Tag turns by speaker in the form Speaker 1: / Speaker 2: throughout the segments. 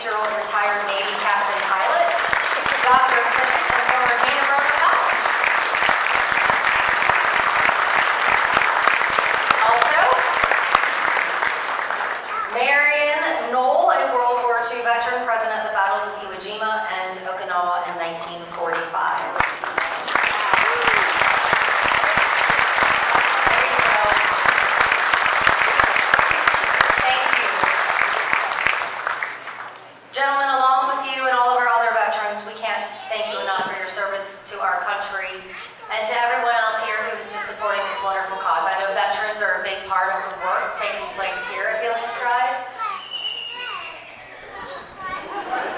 Speaker 1: 26-year-old retired Navy captain pilot, Dr. Physics and former Dana-Farber College. Also, Marion Knoll, a World War II veteran present at the battles of Iwo Jima and Okinawa in 1945. Gentlemen, along with you and all of our other veterans, we can't thank you enough for your service to our country and to everyone else here who is just supporting this wonderful cause. I know veterans are a big part of the work taking place here at Healing Strides.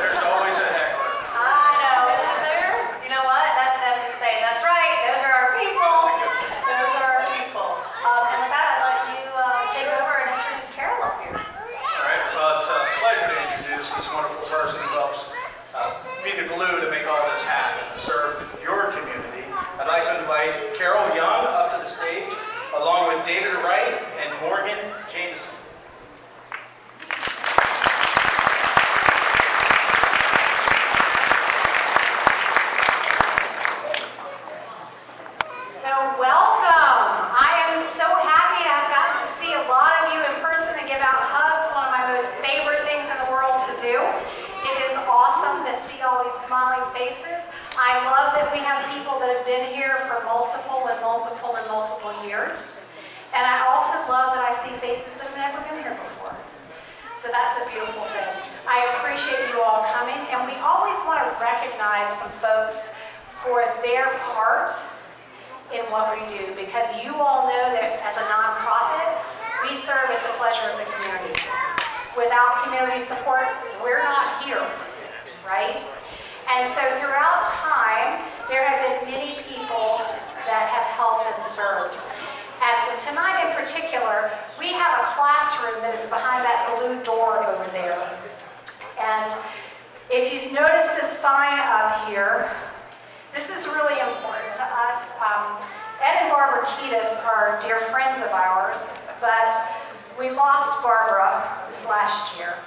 Speaker 2: There's always a heckler.
Speaker 1: I know, isn't there? You know what? That's them just saying, that's right, those are our people. Those are our people. And with that, I'd like you take over and introduce Carol up here.
Speaker 2: All right, well, it's a pleasure to introduce this wonderful person who helps be the glue to make all this happen, to serve your community. I'd like to invite Carol Young up to the stage, along with David Wright and Morgan Jameson.
Speaker 3: So welcome. I am so happy to have gotten to see a lot of you in person and give out hugs, one of my most favorite things in the world to do. It is awesome to see all these smiling faces. I love that we have people that have been here for multiple years. And I also love that I see faces that have never been here before. So that's a beautiful thing. I appreciate you all coming, and we always want to recognize some folks for their part in what we do, because you all know that as a nonprofit, we serve at the pleasure of the community. Without community support, we're not here, right? And so throughout time, there have been many people that have helped and served. And tonight in particular, we have a classroom that is behind that blue door over there. And if you notice this sign up here, this is really important to us. Ed and Barbara Kiedis are dear friends of ours, but we lost Barbara this last year.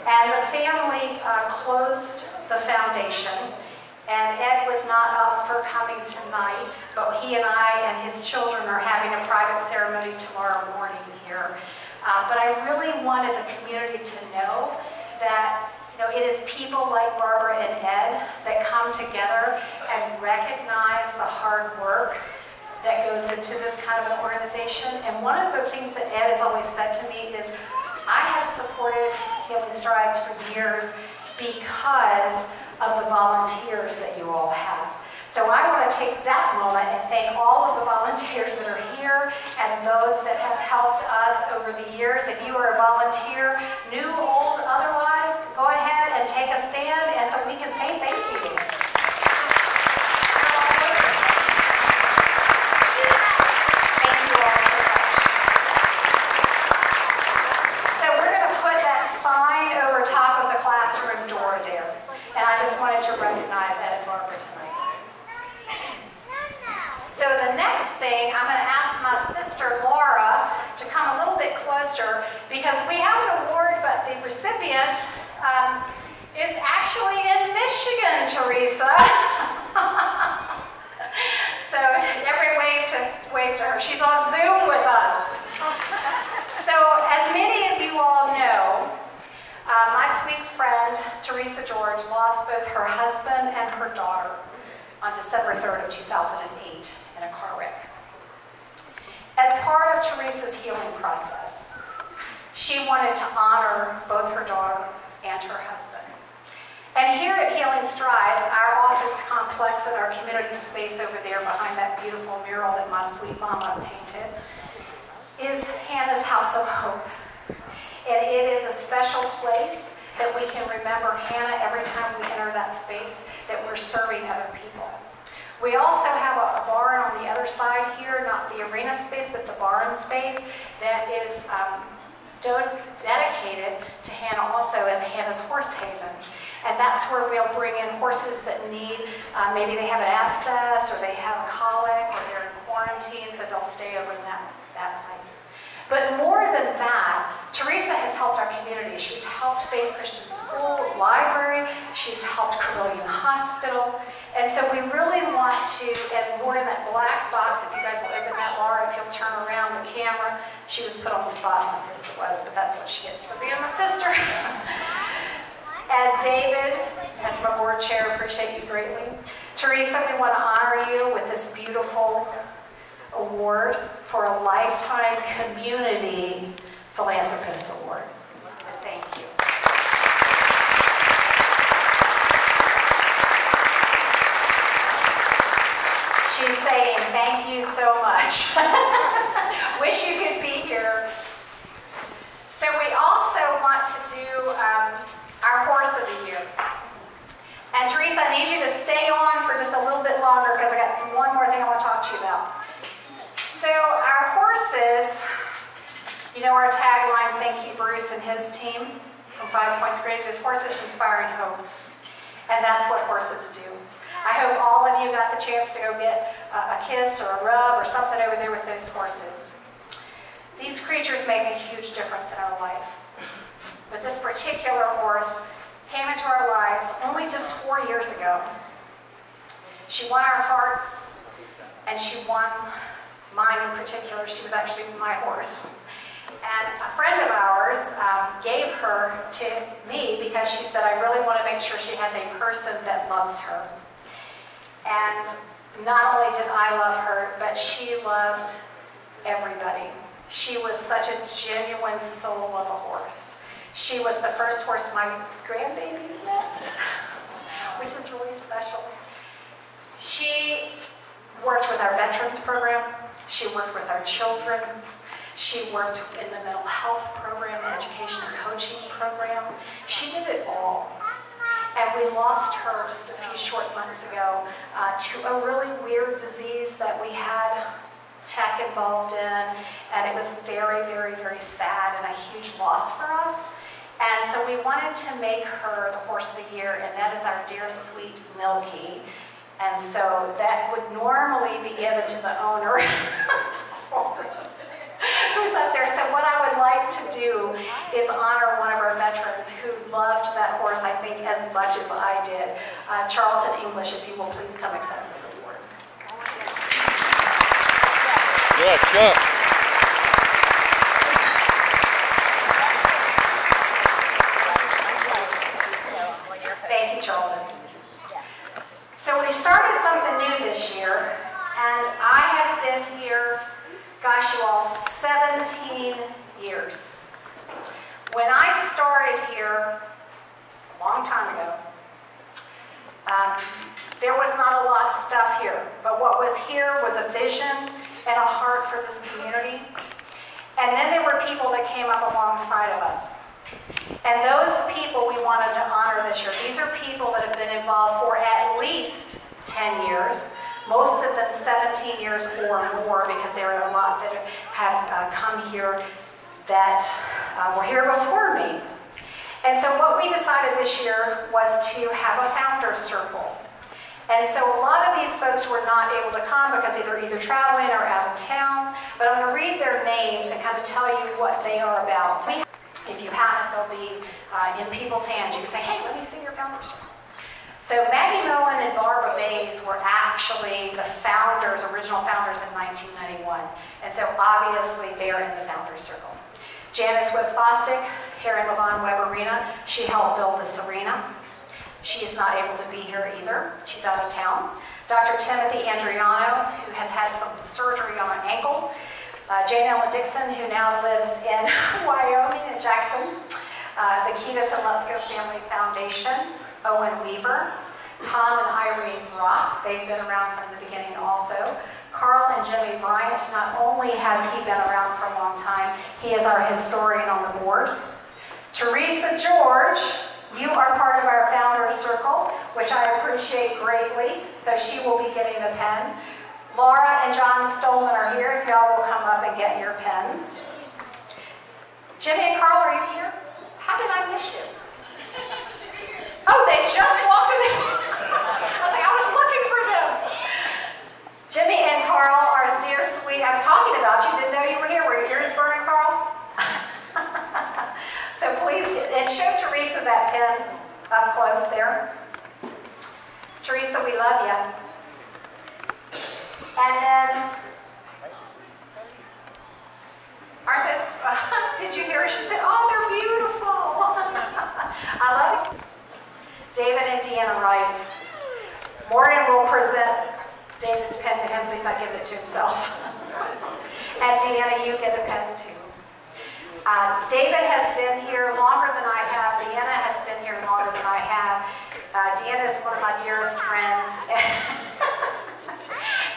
Speaker 3: And the family closed the foundation, and Ed was not up for coming tonight, but he and I and his children are having a private ceremony tomorrow morning here. But I really wanted the community to know that it is people like Barbara and Ed that come together and recognize the hard work that goes into this kind of an organization. And one of the things that Ed has always said to me is, I have supported Healing Strides for years because of the volunteers that you all have. So I want to take that moment and thank all of the volunteers that are here and those that have helped us over the years. If you are a volunteer, new, old, otherwise, go ahead and take a stand and so we can say thank you. Thank you all so much. So we're going to put that sign over top of the classroom door there. And I just wanted to recognize Ed and Barbara tonight. So the next thing, I'm going to ask my sister Laura to come a little bit closer, because we have an award, but the recipient is actually in Michigan, Teresa. So every wave to her. She's on Zoom with us. So as many of you all know, my sweet friend Teresa George lost both her husband and her daughter on December 3rd of 2008 in a car wreck. As part of Teresa's healing process, she wanted to honor both her daughter and her husband. And here at Healing Strides, our office complex and our community space over there behind that beautiful mural that my sweet mama painted is Hannah's House of Hope. And it is a special place that we can remember Hannah every time we enter that space, that we're serving other people. We also have a barn on the other side here, not the arena space, but the barn space that is dedicated to Hannah also as Hannah's Horse Haven. And that's where we'll bring in horses that need, maybe they have an abscess or they have a colic or they're in quarantine, so they'll stay over in that place. But more than that, Teresa has helped our community. She's helped Faith Christian School, Library. She's helped Carilion Hospital. And so we really want to, and we're in that black box. If you guys will open that, Laura, if you'll turn around the camera. She was put on the spot, my sister was, but that's what she gets for being my sister. And David, that's my board chair, appreciate you greatly. Teresa, we want to honor you with this beautiful award for a Lifetime Community Philanthropist Award. Thank you. She's saying thank you so much. Wish you could be here. So we also want to do our Horse of the Year. And Teresa, I need you to stay on for just a little bit longer because I got one more thing I want to talk to you about. So our horses, you know our tagline, thank you Bruce and his team from 5 Points Graded, horses inspiring hope. And that's what horses do. I hope all of you got the chance to go get a kiss or a rub or something over there with those horses. These creatures make a huge difference in our life. But this particular horse came into our lives only just 4 years ago. She won our hearts, and she won mine in particular. She was actually my horse. And a friend of ours gave her to me because she said, I really want to make sure she has a person that loves her. And not only did I love her, but she loved everybody. She was such a genuine soul of a horse. She was the first horse my grandbabies met, which is really special. She worked with our veterans program. She worked with our children. She worked in the mental health program, the education and coaching program. She did it all. And we lost her just a few short months ago to a really weird disease that we had tech involved in. And it was very, very, very sad and a huge loss for us. And so we wanted to make her the Horse of the Year, and that is our dear sweet Milky. And so that would normally be given to the owner who's up there. So what I would like to do is honor one of our veterans who loved that horse, I think, as much as I did. Charlton English, if you will please come accept this award.
Speaker 4: Good, Chuck.
Speaker 3: Thank you, Charlton. So we started something new this year, and I have been here, gosh, you all, 17 years. When I started here a long time ago, there was not a lot of stuff here, but what was here was a vision and a heart for this community. And then there were people that came up alongside of us. And those people we wanted to honor this year. These are people that have been involved for at least 10 years, most of them 17 years or more, because there are a lot that have come here that were here before me. And so what we decided this year was to have a founder's circle. And so a lot of these folks were not able to come because they're either traveling or out of town, but I'm going to read their names and kind of tell you what they are about. If you haven't, they'll be in people's hands. You can say, hey, let me see your founder's circle. So Maggie Moen and Barbara Bays were actually the founders, original founders in 1991. And so obviously they're in the founder's circle. Janice Whip-Fostick here in Levon Webb Arena, she helped build this arena. She's not able to be here either. She's out of town. Dr. Timothy Andriano, who has had some surgery on an ankle. Jane Ellen Dixon, who now lives in Wyoming in Jackson. The Kiedis and Let's Go Family Foundation. Owen Weaver. Tom and Irene Rock, they've been around from the beginning also. Carl and Jimmy Bryant, not only has he been around for a long time, he is our historian on the board. Teresa George, you are part of our Founders Circle, which I appreciate greatly, so she will be getting a pen. Laura and John Stolman are here, if y'all will come up and get your pens. Jimmy and Carl, are you here? How did I miss you? Oh, they just walked in. I was like, I was looking for them. Jimmy and Carl are dear sweet. I was talking about you. Didn't know you were here. Were your ears burning, Carl? in up close there. Teresa, we love you. And then, aren't those, did you hear her? She said, oh, they're beautiful. I love it. David and Deanna Wright. Morgan will present David's pen to him so he's not giving it to himself. And Deanna, you get a pen too. David has been here longer than I have. Deanna has been here longer than I have. Deanna is one of my dearest friends.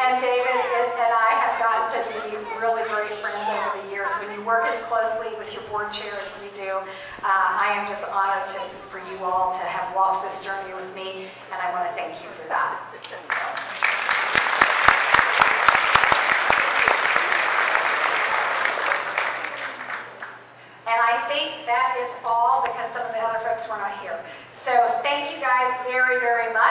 Speaker 3: And David and I have gotten to be really great friends over the years. When you work as closely with your board chair as we do, I am just honored for you all to have walked this journey with me, and I want to thank you for that. And I think that is all because some of the other folks were not here. So